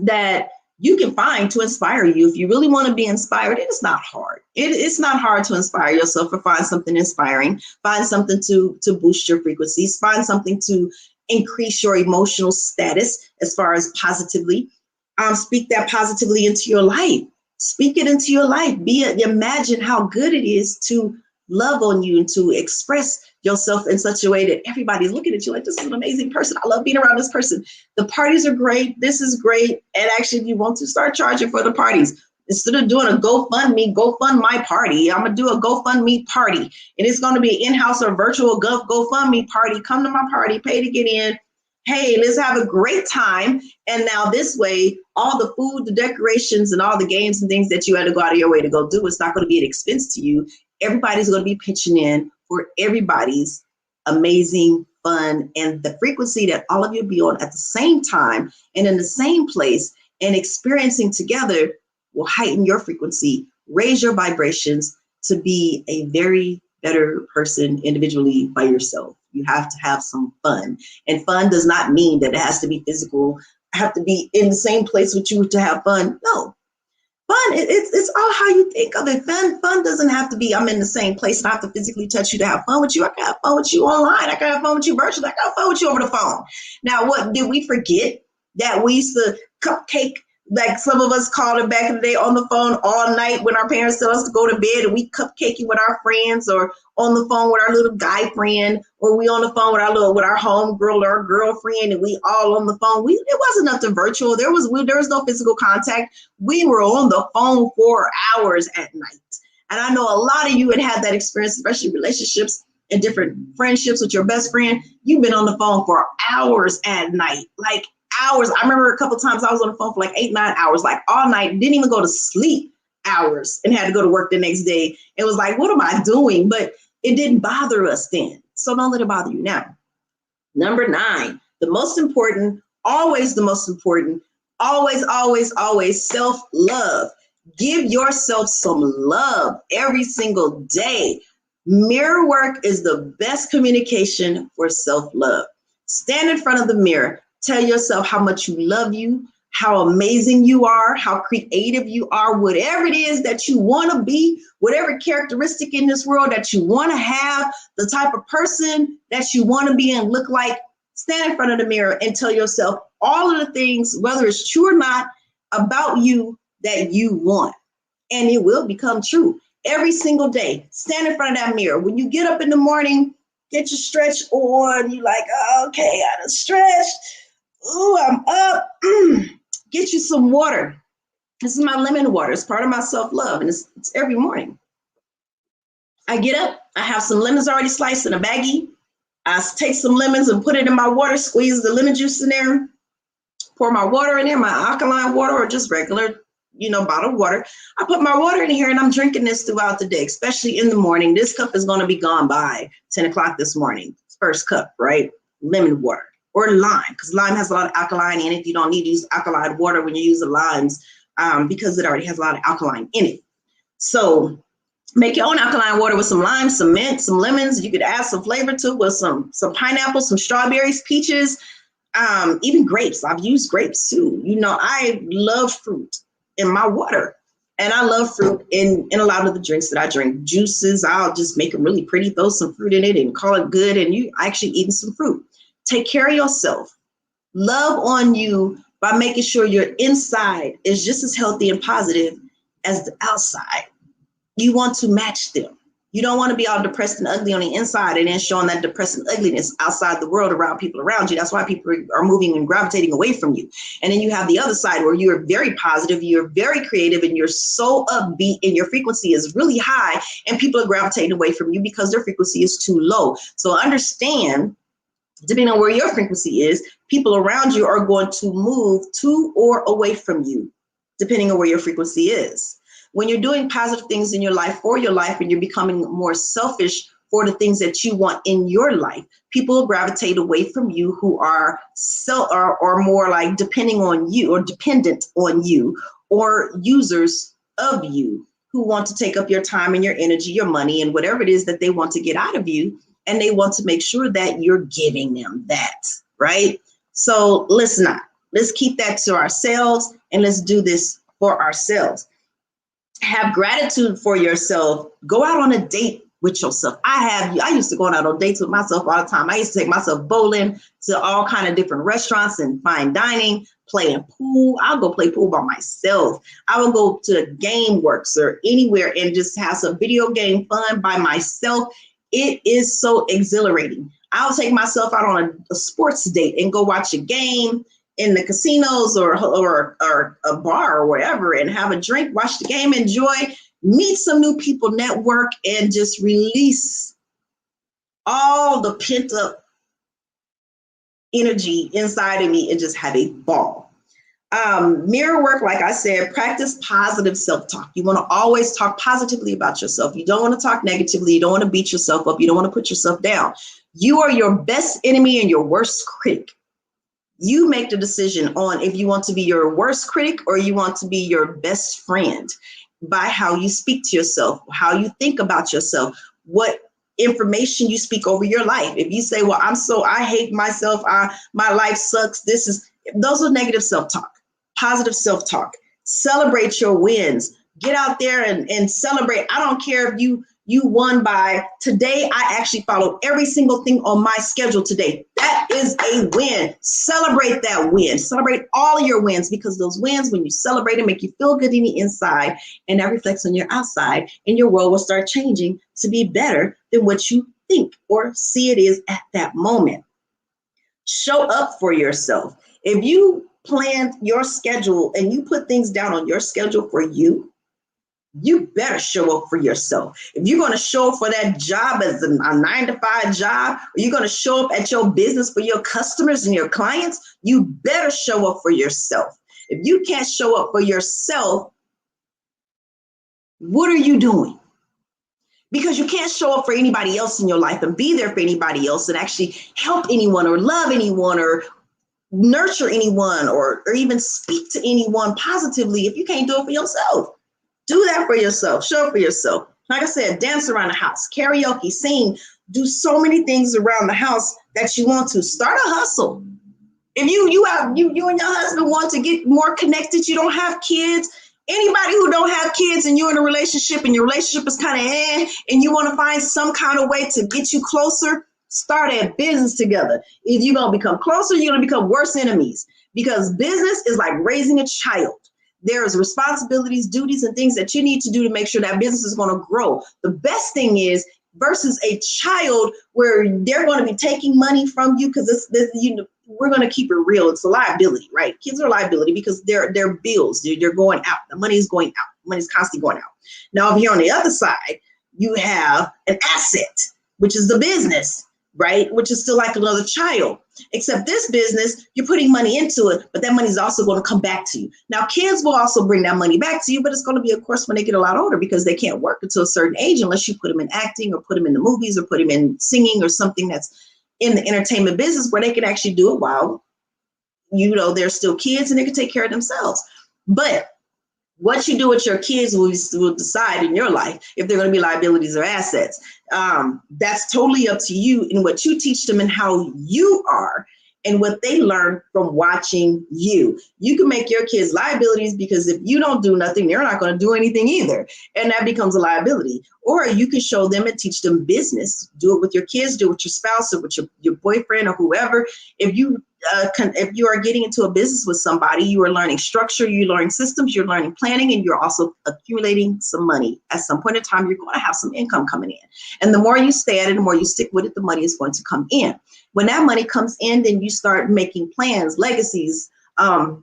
that you can find to inspire you. If you really want to be inspired, it's not hard. It's not hard to inspire yourself, or find something inspiring, find something to boost your frequencies, find something to increase your emotional status as far as positively. Speak that positively into your life. Speak it into your life. Imagine how good it is to love on you and to express yourself in such a way that everybody's looking at you like, this is an amazing person. I love being around this person. The parties are great. This is great. And actually, if you want to start charging for the parties, instead of doing a GoFundMe, GoFund my party, I'm going to do a GoFundMe party. And it's going to be in-house or virtual GoFundMe party. Come to my party, pay to get in. Hey, let's have a great time. And now this way, all the food, the decorations, and all the games and things that you had to go out of your way to go do, it's not going to be an expense to you. Everybody's going to be pitching in for everybody's amazing fun, and the frequency that all of you be on at the same time and in the same place and experiencing together will heighten your frequency, raise your vibrations to be a very better person individually by yourself. You have to have some fun, and fun does not mean that it has to be physical. I have to be in the same place with you to have fun. No. Fun, it's all how you think of it. Fun doesn't have to be I'm in the same place and I have to physically touch you to have fun with you. I can have fun with you online. I can have fun with you virtually. I can have fun with you over the phone. Now, what did we forget? That we used to cupcake, like some of us called it back in the day, on the phone all night when our parents tell us to go to bed, and we cupcaking with our friends, or on the phone with our little guy friend, or we on the phone with our homegirl or our girlfriend, and we all on the phone. It wasn't nothing virtual. There was no physical contact. We were on the phone for hours at night. And I know a lot of you had that experience, especially relationships and different friendships with your best friend. You've been on the phone for hours at night, like hours. I remember a couple of times I was on the phone for like 8-9 hours, like all night, didn't even go to sleep hours, and had to go to work the next day. It was like, what am I doing? But it didn't bother us then. So don't let it bother you now. Number 9, the most important, always the most important, always, always, always, self-love. Give yourself some love every single day. Mirror work is the best communication for self-love. Stand in front of the mirror. Tell yourself how much you love you, how amazing you are, how creative you are, whatever it is that you want to be, whatever characteristic in this world that you want to have, the type of person that you want to be and look like. Stand in front of the mirror and tell yourself all of the things, whether it's true or not, about you that you want. And it will become true every single day. Stand in front of that mirror. When you get up in the morning, get your stretch on. You like, oh, okay, I done stretched. Ooh, I'm up. Get you some water. This is my lemon water. It's part of my self-love, and it's every morning. I get up. I have some lemons already sliced in a baggie. I take some lemons and put it in my water, squeeze the lemon juice in there, pour my water in there, my alkaline water or just regular, bottled water. I put my water in here and I'm drinking this throughout the day, especially in the morning. This cup is going to be gone by 10 o'clock this morning. First cup, right? Lemon water. Or lime, because lime has a lot of alkaline in it. You don't need to use alkaline water when you use the limes because it already has a lot of alkaline in it. So make your own alkaline water with some lime, some mint, some lemons. You could add some flavor to it with some pineapple, some strawberries, peaches, even grapes. I've used grapes too. I love fruit in my water. And I love fruit in a lot of the drinks that I drink. Juices, I'll just make them really pretty, throw some fruit in it and call it good. And you actually eating some fruit. Take care of yourself. Love on you by making sure your inside is just as healthy and positive as the outside. You want to match them. You don't want to be all depressed and ugly on the inside and then showing that depressed and ugliness outside the world around people around you. That's why people are moving and gravitating away from you. And then you have the other side where you're very positive, you're very creative, and you're so upbeat and your frequency is really high, and people are gravitating away from you because their frequency is too low. So understand, depending on where your frequency is, people around you are going to move to or away from you, depending on where your frequency is. When you're doing positive things in your life for your life and you're becoming more selfish for the things that you want in your life, people will gravitate away from you who are or more like depending on you or dependent on you, or users of you who want to take up your time and your energy, your money, and whatever it is that they want to get out of you. And they want to make sure that you're giving them that, right? So let's keep that to ourselves, and let's do this for ourselves. Have gratitude for yourself. Go out on a date with yourself. I used to go out on dates with myself all the time. I used to take myself bowling, to all kind of different restaurants and fine dining, playing pool. I'll go play pool by myself. I will go to GameWorks or anywhere and just have some video game fun by myself. It is so exhilarating. I'll take myself out on a sports date and go watch a game in the casinos or a bar or wherever, and have a drink, watch the game, enjoy, meet some new people, network, and just release all the pent up energy inside of me and just have a ball. Mirror work, like I said, practice positive self-talk. You want to always talk positively about yourself. You don't want to talk negatively. You don't want to beat yourself up. You don't want to put yourself down. You are your best enemy and your worst critic. You make the decision on if you want to be your worst critic or you want to be your best friend by how you speak to yourself, how you think about yourself, what information you speak over your life. If you say, well, I hate myself, my life sucks, those are negative self-talk. Positive self-talk. Celebrate your wins. Get out there and celebrate. I don't care if you won by today. I actually followed every single thing on my schedule today. That is a win. Celebrate that win. Celebrate all your wins, because those wins, when you celebrate them, make you feel good in the inside, and that reflects on your outside, and your world will start changing to be better than what you think or see it is at that moment. Show up for yourself. If you planned your schedule and you put things down on your schedule for you, you better show up for yourself. If you're going to show up for that job as a 9-to-5 job, or you're going to show up at your business for your customers and your clients, you better show up for yourself. If you can't show up for yourself, what are you doing? Because you can't show up for anybody else in your life and be there for anybody else and actually help anyone or love anyone or nurture anyone or even speak to anyone positively if you can't do it for yourself. Do that for yourself. Show up for yourself. Like I said, dance around the house, karaoke, sing, do so many things around the house that you want to. Start a hustle. If you and your husband want to get more connected, you don't have kids. Anybody who don't have kids and you're in a relationship and your relationship is kind of and you want to find some kind of way to get you closer, start a business together. If you're going to become closer, you're going to become worse enemies, because business is like raising a child. There's responsibilities, duties, and things that you need to do to make sure that business is going to grow. The best thing is versus a child where they're going to be taking money from you, because we're going to keep it real. It's a liability, right? Kids are a liability because they're bills. They're going out. The money is going out. The money is constantly going out. Now, if you're on the other side, you have an asset, which is the business, right? Which is still like another child. Except this business, you're putting money into it, but that money is also going to come back to you. Now, kids will also bring that money back to you, but it's going to be, of course, when they get a lot older, because they can't work until a certain age unless you put them in acting or put them in the movies or put them in singing or something that's in the entertainment business where they can actually do it while, they're still kids and they can take care of themselves. But what you do with your kids will decide in your life if they're going to be liabilities or assets. That's totally up to you and what you teach them and how you are and what they learn from watching you. You can make your kids liabilities, because if you don't do nothing, they're not going to do anything either. And that becomes a liability. Or you can show them and teach them business. Do it with your kids, do it with your spouse or with your boyfriend or whoever. If you if you are getting into a business with somebody, you are learning structure, you're learning systems, you're learning planning, and you're also accumulating some money. At some point in time, you're going to have some income coming in. And the more you stay at it, the more you stick with it, the money is going to come in. When that money comes in, then you start making plans, legacies,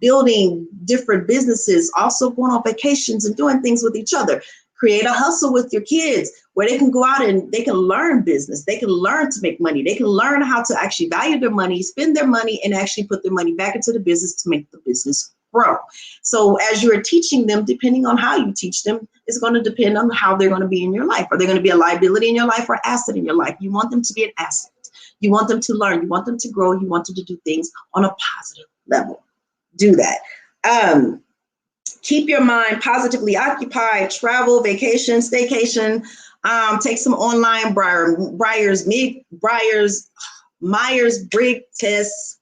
building different businesses, also going on vacations and doing things with each other. Create a hustle with your kids where they can go out and they can learn business. They can learn to make money. They can learn how to actually value their money, spend their money, and actually put their money back into the business to make the business grow. So as you're teaching them, depending on how you teach them, it's going to depend on how they're going to be in your life. Are they going to be a liability in your life or asset in your life? You want them to be an asset. You want them to learn. You want them to grow. You want them to do things on a positive level. Do that. Keep your mind positively occupied, travel, vacation, staycation, take some online Myers-Briggs tests,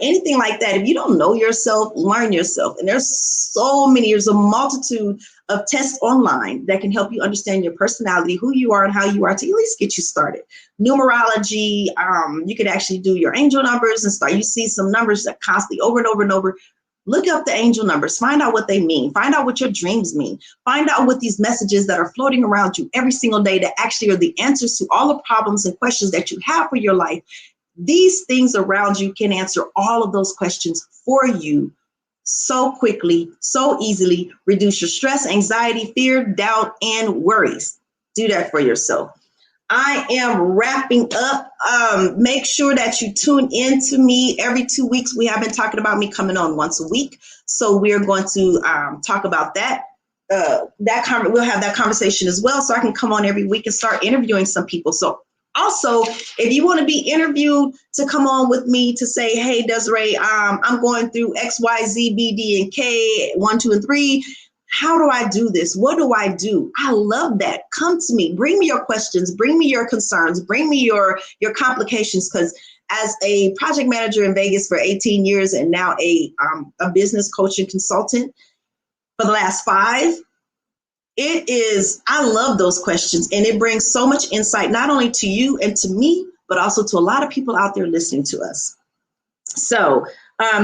anything like that. If you don't know yourself, learn yourself. And there's a multitude of tests online that can help you understand your personality, who you are and how you are to at least get you started. Numerology, you could actually do your angel numbers and start. You see some numbers that constantly over and over and over. Look up the angel numbers, find out what they mean, find out what your dreams mean, find out what these messages that are floating around you every single day that actually are the answers to all the problems and questions that you have for your life. These things around you can answer all of those questions for you so quickly, so easily. Reduce your stress, anxiety, fear, doubt, and worries. Do that for yourself. I am wrapping up. Make sure that you tune in to me every 2 weeks. We have been talking about me coming on once a week. So we're going to talk about that. We'll have that conversation as well. So I can come on every week and start interviewing some people. So also, if you want to be interviewed to come on with me to say, hey, Desiree, I'm going through X, Y, Z, B, D, and K, 1, 2, and 3. How do I do this? What do I do? I love that. Come to me. Bring me your questions. Bring me your concerns. Bring me your complications. Because as a project manager in Vegas for 18 years and now a business coach and consultant for the last 5, I love those questions. And it brings so much insight, not only to you and to me, but also to a lot of people out there listening to us. So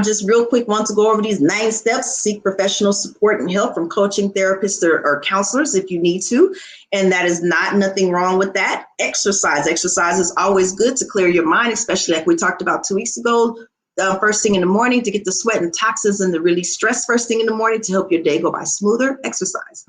just real quick, want to go over these 9 steps. Seek professional support and help from coaching therapists or counselors if you need to. And that is nothing wrong with that. Exercise is always good to clear your mind, especially like we talked about 2 weeks ago. First thing in the morning to get the sweat and toxins and the release stress first thing in the morning to help your day go by smoother. Exercise.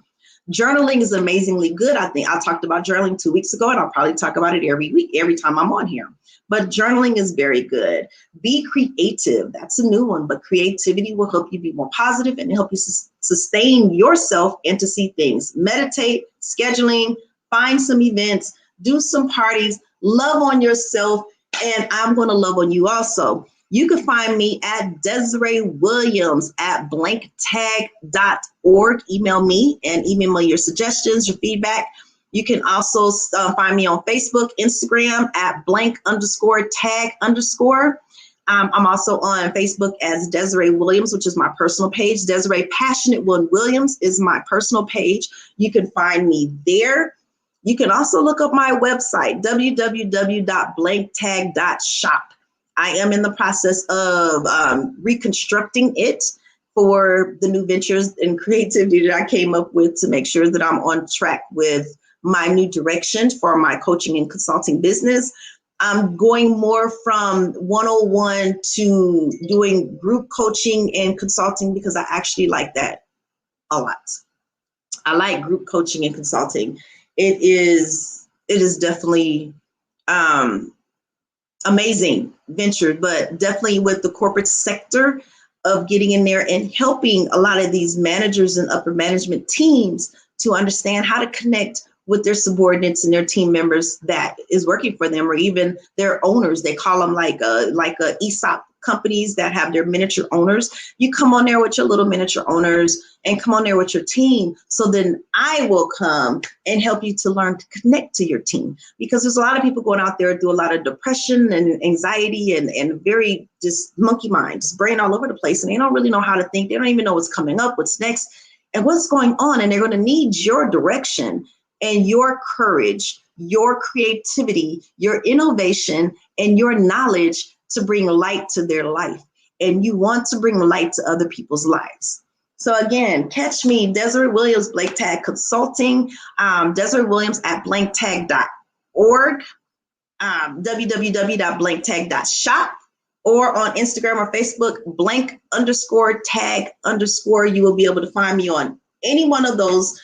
Journaling is amazingly good. I think I talked about journaling 2 weeks ago, and I'll probably talk about it every week, every time I'm on here. But journaling is very good. Be creative. That's a new one, but creativity will help you be more positive and help you sustain yourself and to see things. Meditate, scheduling, find some events, do some parties, love on yourself, and I'm going to love on you also. You can find me at Desiree Williams at blanktag.org. Email me and email me your suggestions, your feedback. You can also find me on Facebook, Instagram at _tag_. I'm also on Facebook as Desiree Williams, which is my personal page. Desiree Passionate One Williams is my personal page. You can find me there. You can also look up my website, www.blanktag.shop. I am in the process of reconstructing it for the new ventures and creativity that I came up with to make sure that I'm on track with my new direction for my coaching and consulting business. I'm going more from 101 to doing group coaching and consulting because I actually like that a lot. I like group coaching and consulting. It is definitely amazing venture, but definitely with the corporate sector of getting in there and helping a lot of these managers and upper management teams to understand how to connect with their subordinates and their team members that is working for them, or even their owners. They call them like ESOP companies that have their miniature owners. You come on there with your little miniature owners and come on there with your team. So then I will come and help you to learn to connect to your team, because there's a lot of people going out there do a lot of depression and anxiety and very just monkey mind, just brain all over the place. And they don't really know how to think. They don't even know what's coming up, what's next, and what's going on. And they're going to need your direction and your courage, your creativity, your innovation, and your knowledge to bring light to their life, and you want to bring light to other people's lives. So again, catch me, Desiree Williams, Blank Tag Consulting, Desiree Williams at blanktag.org, www.blanktag.shop, or on Instagram or Facebook, blank_tag_. You will be able to find me on any one of those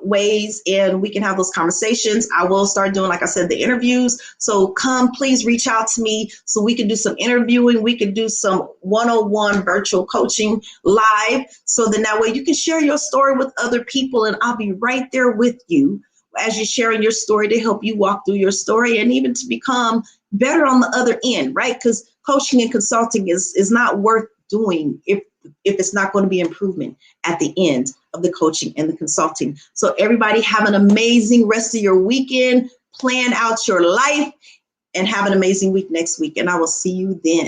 ways, and we can have those conversations. I will start doing, like I said, the interviews. So please reach out to me so we can do some interviewing. We can do some one-on-one virtual coaching live, so then that way you can share your story with other people, and I'll be right there with you as you're sharing your story to help you walk through your story and even to become better on the other end, right? Because coaching and consulting is not worth doing if it's not going to be improvement at the end of the coaching and the consulting. So everybody have an amazing rest of your weekend, plan out your life, and have an amazing week next week. And I will see you then.